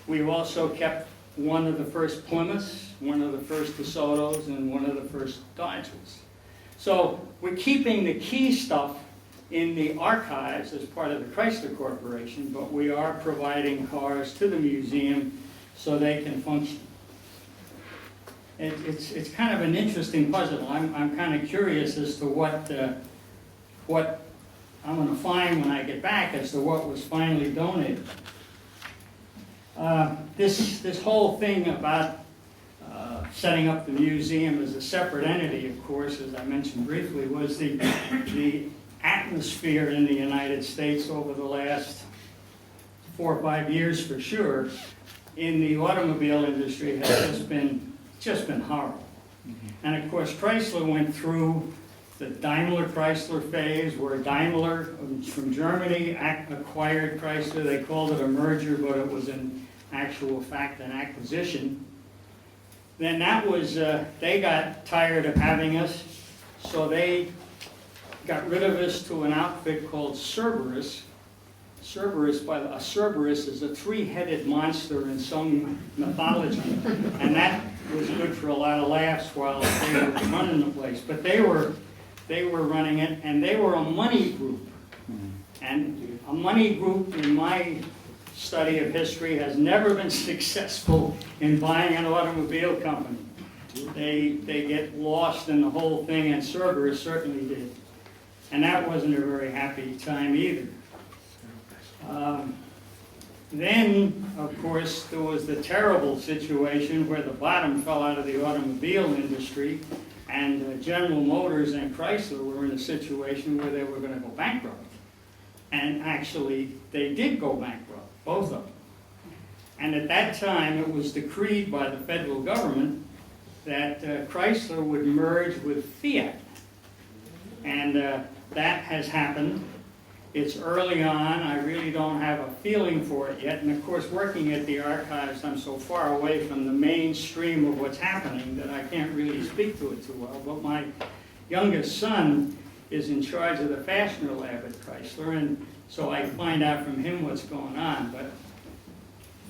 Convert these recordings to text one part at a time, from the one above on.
We've also kept one of the first Plymouths, one of the first DeSotos, and one of the first Dodges. So we're keeping the key stuff in the archives as part of the Chrysler Corporation, but we are providing cars to the museum so they can function. It's kind of an interesting puzzle. I'm kind of curious as to what I'm going to find when I get back as to what was finally donated. This whole thing about setting up the museum as a separate entity, of course, as I mentioned briefly, was the atmosphere in the United States over the last 4 or 5 years for sure in the automobile industry has just been horrible. And of course Chrysler went through the Daimler Chrysler phase where Daimler from Germany acquired Chrysler. They called it a merger, but it was in actual fact an acquisition. Then that was, they got tired of having us, so they got rid of us to an outfit called Cerberus. Cerberus is a 3-headed monster in some mythology, and that was good for a lot of laughs while they were running the place. But they were running it, and they were a money group. And a money group, in my study of history, has never been successful in buying an automobile company. They get lost in the whole thing, and Cerberus certainly did. And that wasn't a very happy time either. Then, of course, there was the terrible situation where the bottom fell out of the automobile industry, and General Motors and Chrysler were in a situation where they were going to go bankrupt. And actually, they did go bankrupt, both of them. And at that time, it was decreed by the federal government that Chrysler would merge with Fiat. And that has happened. It's early on. I really don't have a feeling for it yet. And of course, working at the archives, I'm so far away from the mainstream of what's happening that I can't really speak to it too well. But my youngest son is in charge of the fastener lab at Chrysler, and so I find out from him what's going on.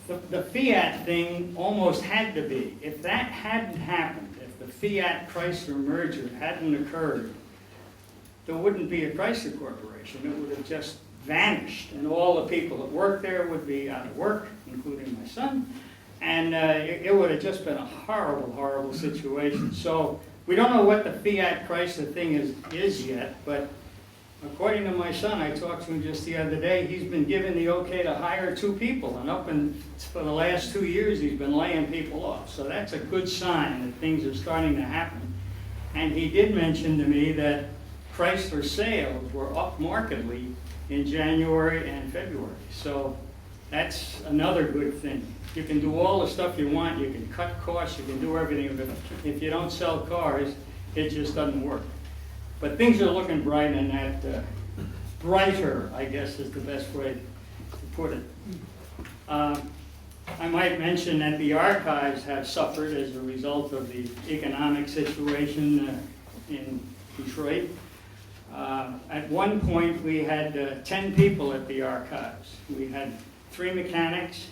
But the Fiat thing almost had to be. If that hadn't happened, if the Fiat-Chrysler merger hadn't occurred, there wouldn't be a Chrysler Corporation. It would have just vanished, and all the people that worked there would be out of work, including my son, and it would have just been a horrible, horrible situation. So we don't know what the Fiat-Chrysler thing is yet, but according to my son, I talked to him just the other day, he's been given the okay to hire 2 people, and for the last 2 years he's been laying people off. So that's a good sign that things are starting to happen. And he did mention to me that Chrysler sales were up markedly in January and February. So that's another good thing. You can do all the stuff you want, you can cut costs, you can do everything, but if you don't sell cars, it just doesn't work. But things are looking bright, and that brighter, I guess, is the best way to put it. I might mention that the archives have suffered as a result of the economic situation in Detroit. At one point, we had 10 people at the archives. We had 3 mechanics.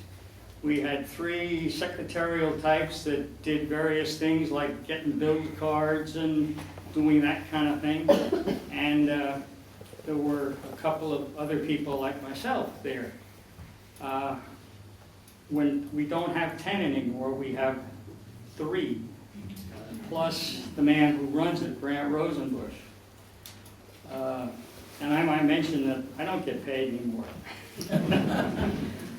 We had 3 secretarial types that did various things like getting build cards and doing that kind of thing. And there were a couple of other people like myself there. When we don't have 10 anymore, we have 3, plus the man who runs it, Grant Rosenbush. And I might mention that I don't get paid anymore.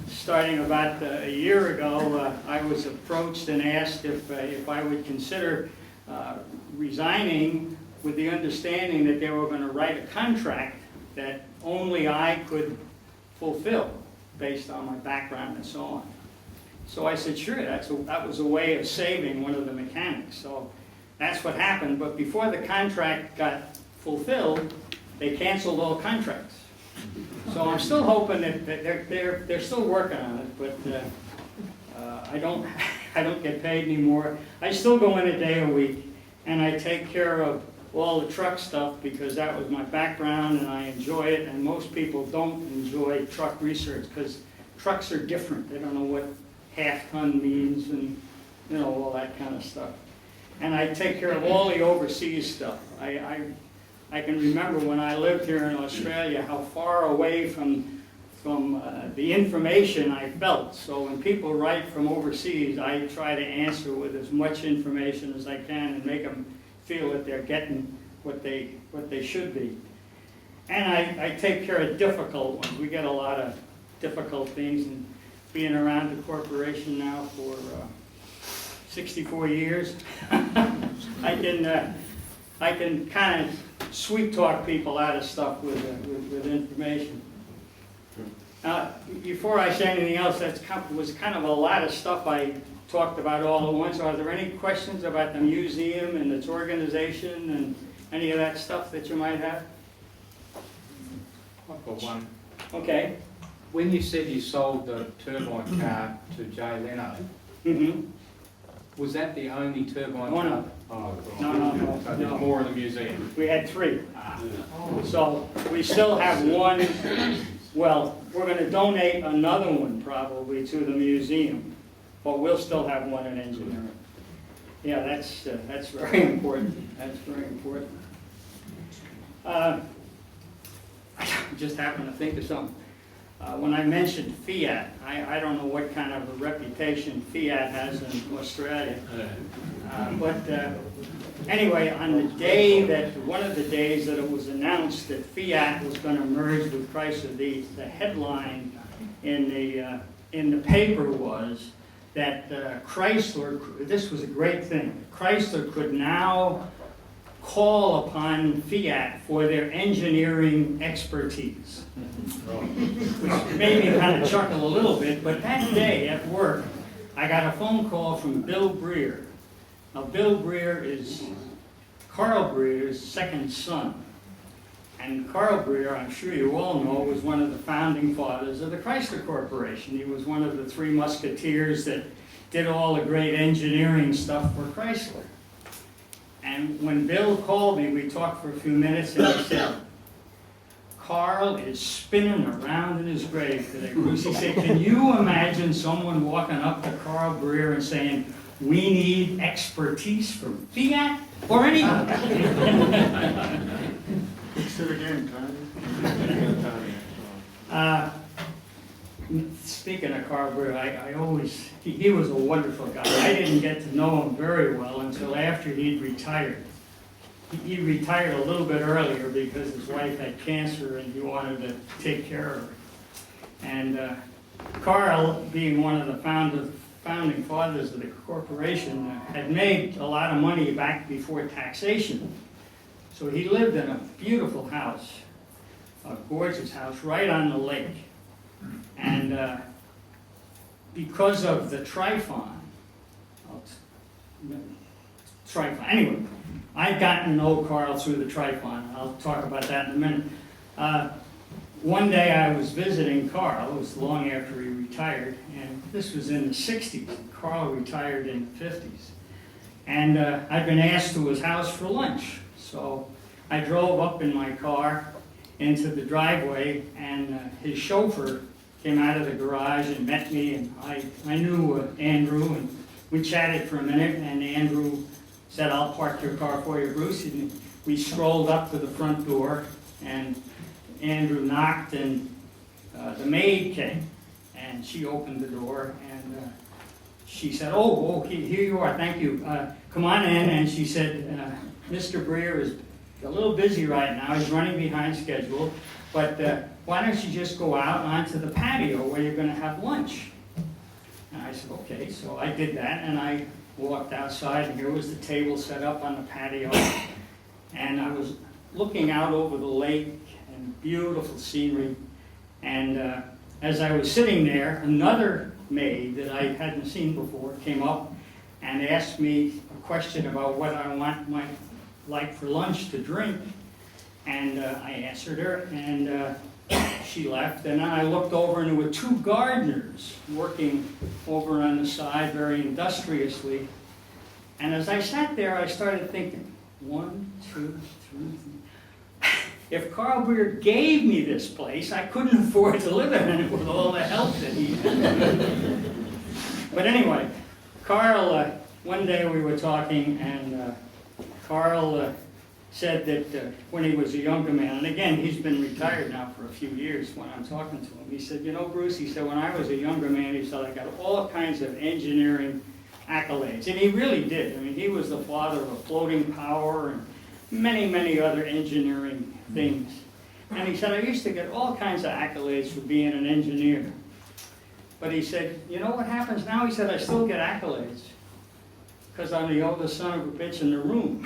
Starting about a year ago, I was approached and asked if I would consider resigning, with the understanding that they were going to write a contract that only I could fulfill based on my background and so on. So I said, sure, that was a way of saving one of the mechanics. So that's what happened. But before the contract got fulfilled, they canceled all contracts. So I'm still hoping that they're still working on it, but I don't get paid anymore. I still go in a day a week, and I take care of all the truck stuff because that was my background and I enjoy it, and most people don't enjoy truck research because trucks are different. They don't know what half-ton means and, you know, all that kind of stuff. And I take care of all the overseas stuff. I can remember when I lived here in Australia how far away from the information I felt. So when people write from overseas, I try to answer with as much information as I can and make them feel that they're getting what they should be. And I take care of difficult ones. We get a lot of difficult things, and being around the corporation now for 64 years, I can kind of sweet talk people out of stuff with information. Before I say anything else, that was kind of a lot of stuff I talked about all at once. Are there any questions about the museum and its organization and any of that stuff that you might have? I've got one. Okay. When you said you sold the turbine car to Jay Leno, was that the only turbine car? No. Oh, No. So there's more in the museum. We had 3. So we still have 1. Well, we're going to donate another one probably to the museum, but we'll still have 1 in engineering. Yeah, that's very important. That's very important. I just happened to think of something. When I mentioned Fiat, I don't know what kind of a reputation Fiat has in Australia. But anyway, on the day that, one of the days that it was announced that Fiat was going to merge with Chrysler, the headline in the paper was that Chrysler, this was a great thing, Chrysler could now call upon Fiat for their engineering expertise. Which made me kind of chuckle a little bit, but that day at work, I got a phone call from Bill Breer. Now, Bill Breer is Carl Breer's second son. And Carl Breer, I'm sure you all know, was one of the founding fathers of the Chrysler Corporation. He was one of the 3 musketeers that did all the great engineering stuff for Chrysler. And when Bill called me, we talked for a few minutes, and he said, Carl is spinning around in his grave today, Bruce. He said, can you imagine someone walking up to Carl Breer and saying, we need expertise from Fiat or anyone? Say it again, Tony. Speaking of Carl Breer, I always, he was a wonderful guy. I didn't get to know him very well until after he'd retired. He retired a little bit earlier because his wife had cancer and he wanted to take care of her. And Carl, being one of the founding fathers of the corporation, had made a lot of money back before taxation. So he lived in a beautiful house, a gorgeous house, right on the lake. And because of the anyway, I'd gotten to know Carl through the Trifon. I'll talk about that in a minute. One day I was visiting Carl. It was long after he retired, and this was in the 60s. Carl retired in the 50s. And I'd been asked to his house for lunch. So I drove up in my car into the driveway, and his chauffeur came out of the garage and met me, and I knew Andrew, and we chatted for a minute, and Andrew said, I'll park your car for you, Bruce. And we strolled up to the front door, and Andrew knocked, and the maid came, and she opened the door, and she said, oh, here you are, thank you. Come on in. And she said, Mr. Breer is a little busy right now. He's running behind schedule, but why don't you just go out onto the patio where you're going to have lunch? And I said, okay. So I did that, and I walked outside, and here was the table set up on the patio, and I was looking out over the lake and beautiful scenery. And as I was sitting there, another maid that I hadn't seen before came up and asked me a question about what I might like for lunch to drink. And I answered her, and she left. And then I looked over, and there were 2 gardeners working over on the side very industriously. And as I sat there, I started thinking, 1, 2, 3. If Carl Breer gave me this place, I couldn't afford to live in it with all the help that he had. But anyway, Carl, one day we were talking, and Carl said that when he was a younger man, and again, he's been retired now for a few years when I'm talking to him, he said, you know, Bruce, he said, when I was a younger man, he said, I got all kinds of engineering accolades. And he really did. I mean, he was the father of floating power and many, many other engineering things. And he said, I used to get all kinds of accolades for being an engineer. But he said, you know what happens now? He said, I still get accolades because I'm the oldest son of a bitch in the room.